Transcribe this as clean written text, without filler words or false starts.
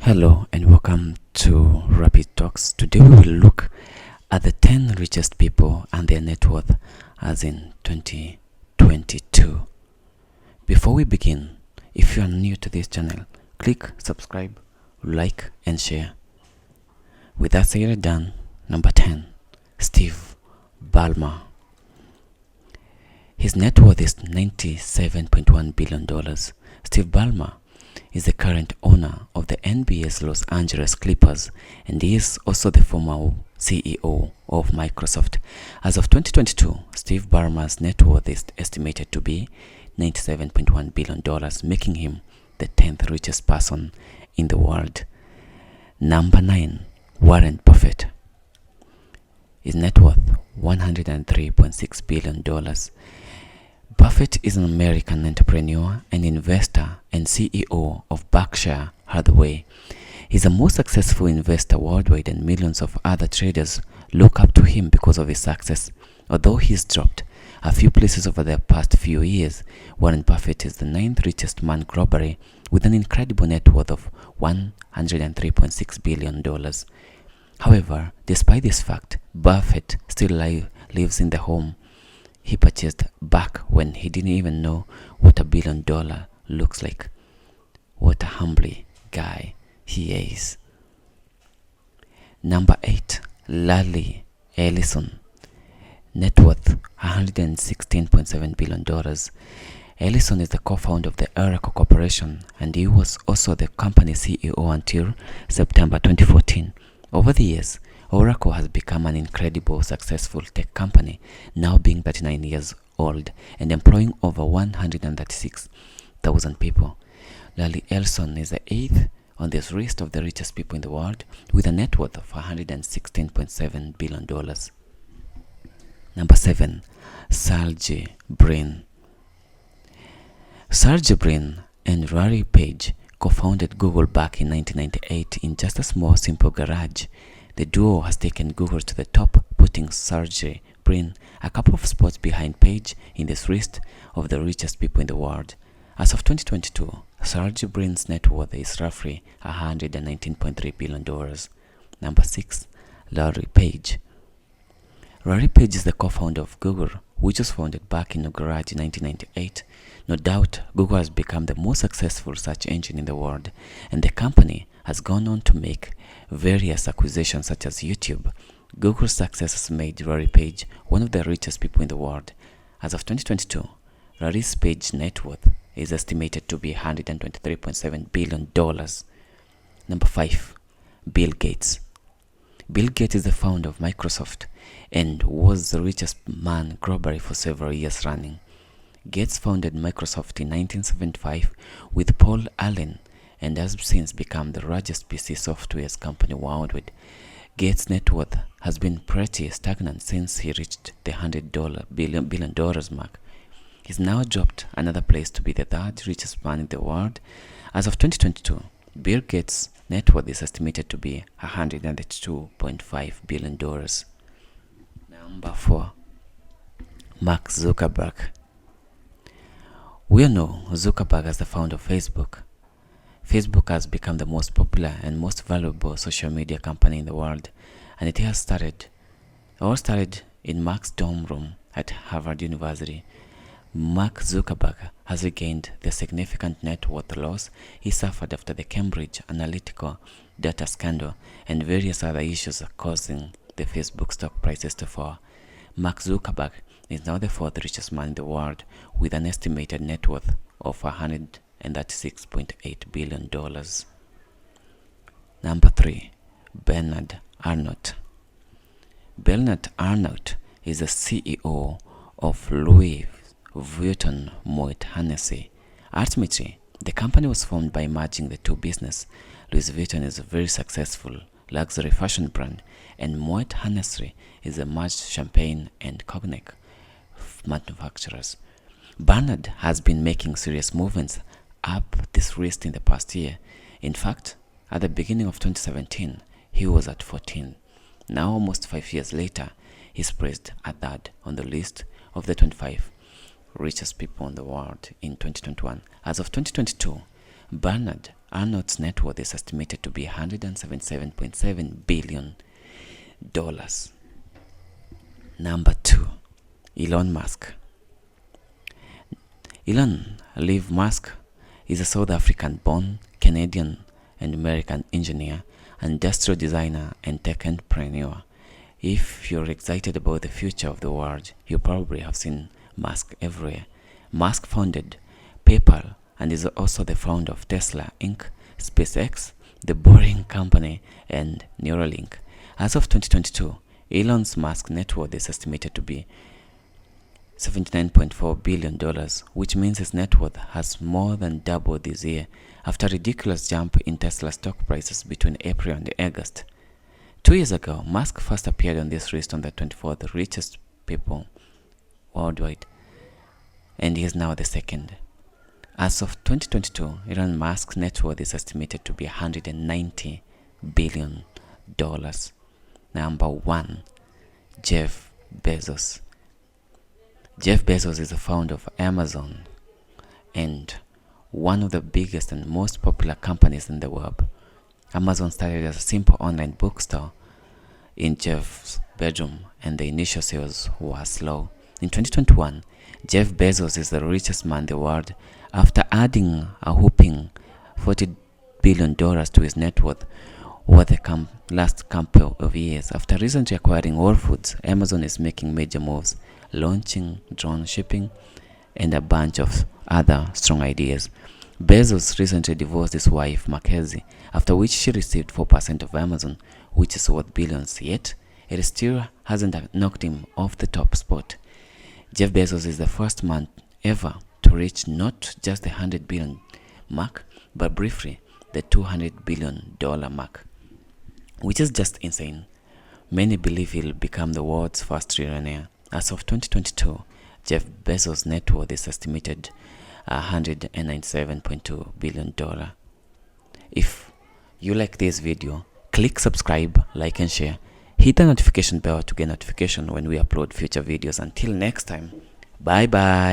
Hello and welcome to Rapid Talks. Today we will look at the 10 richest people and their net worth as in 2022. Before we begin, if you are new to this channel, click subscribe, like and share. With that said and done, number 10, Steve Ballmer. His net worth is $97.1 billion. Steve Ballmer is the current owner of the NBA's Los Angeles Clippers, and he is also the former CEO of Microsoft. As of 2022, Steve Ballmer's net worth is estimated to be $97.1 billion, making him the 10th richest person in the world. Number 9, Warren Buffett. His net worth $103.6 billion. Buffett is an American entrepreneur and investor and CEO of Berkshire Hathaway. He's the most successful investor worldwide, and millions of other traders look up to him because of his success. Although he's dropped a few places over the past few years, Warren Buffett is the 9th richest man globally with an incredible net worth of $103.6 billion. However, despite this fact, Buffett still lives in the home he purchased back when he didn't even know what $1 billion looks like. What a humbly guy he is. Number 8, Larry Ellison. Net worth $116.7 billion. Ellison is the co-founder of the Oracle Corporation, and he was also the company's CEO until September 2014. Over the years, Oracle has become an incredible successful tech company, now being 39 years old and employing over 136,000 people. Larry Ellison is the 8th on this list of the richest people in the world with a net worth of $116.7 billion. Number 7, Sergey Brin. Sergey Brin and Larry Page co-founded Google back in 1998 in just a small, simple garage. The duo has taken Google to the top, putting Sergey Brin a couple of spots behind Page in this list of the richest people in the world. As of 2022, Sergey Brin's net worth is roughly $119.3 billion. Number 6, Larry Page. Larry Page is the co-founder of Google, which was founded back in a garage in 1998. No doubt, Google has become the most successful search engine in the world, and the company has gone on to make various acquisitions such as YouTube. Google's success has made Larry Page one of the richest people in the world. As of 2022, Larry Page's net worth is estimated to be $123.7 billion. Number 5, Bill Gates. Bill Gates is the founder of Microsoft and was the richest man globally for several years running. Gates founded Microsoft in 1975 with Paul Allen and has since become the largest PC software company worldwide. Gates' net worth has been pretty stagnant since he reached the $100 billion mark. He's now dropped another place to be the 3rd richest man in the world. As of 2022, Bill Gates' net worth is estimated to be $102.5 billion. Number 4, Mark Zuckerberg. We all know Zuckerberg as the founder of Facebook. Facebook has become the most popular and most valuable social media company in the world, and it has started in Mark's dorm room at Harvard University. Mark Zuckerberg has regained the significant net worth loss he suffered after the Cambridge Analytica data scandal and various other issues causing the Facebook stock prices to fall. Mark Zuckerberg is now the 4th richest man in the world with an estimated net worth of $136.8 billion. Number 3, Bernard Arnault. Bernard Arnault is the CEO of Louis Vuitton Moet Hennessy. Ultimately, the company was formed by merging the two businesses. Louis Vuitton is a very successful luxury fashion brand, and Moet Hennessy is a merged champagne and cognac manufacturers. Bernard has been making serious movements up this list in the past year. In fact, at the beginning of 2017, he was at 14. Now, almost 5 years later, he's placed at 3rd on the list of the 25 richest people in the world in 2021. As of 2022, Bernard Arnault's net worth is estimated to be $177.7 billion. Number 2, Elon Musk. Elon Liv Musk is a South African-born Canadian and American engineer, industrial designer, and tech entrepreneur. If you're excited about the future of the world, you probably have seen Musk everywhere. Musk founded PayPal and is also the founder of Tesla Inc., SpaceX, The Boring Company, and Neuralink. As of 2022, Elon Musk's net worth is estimated to be $79.4 billion, which means his net worth has more than doubled this year after a ridiculous jump in Tesla stock prices between April and August. 2 years ago, Musk first appeared on this list on the 24th richest people worldwide, and he is now the second. As of 2022, Elon Musk's net worth is estimated to be $190 billion. Number 1, Jeff Bezos. Jeff Bezos is the founder of Amazon and one of the biggest and most popular companies in the world. Amazon started as a simple online bookstore in Jeff's bedroom, and the initial sales were slow. In 2021, Jeff Bezos is the richest man in the world after adding a whopping $40 billion to his net worth over the last couple of years. After recently acquiring Whole Foods, Amazon is making major moves, launching drone shipping and a bunch of other strong ideas. Bezos recently divorced his wife Mackenzie, after which she received 4% of Amazon, which is worth billions, yet it still hasn't knocked him off the top spot. Jeff Bezos is the first man ever to reach not just the $100 billion mark, but briefly the $200 billion mark, which is just insane. Many believe he'll become the world's first trillionaire. As of 2022, Jeff Bezos' net worth is estimated $197.2 billion. If you like this video, click subscribe, like and share. Hit the notification bell to get notification when we upload future videos. Until next time, bye bye.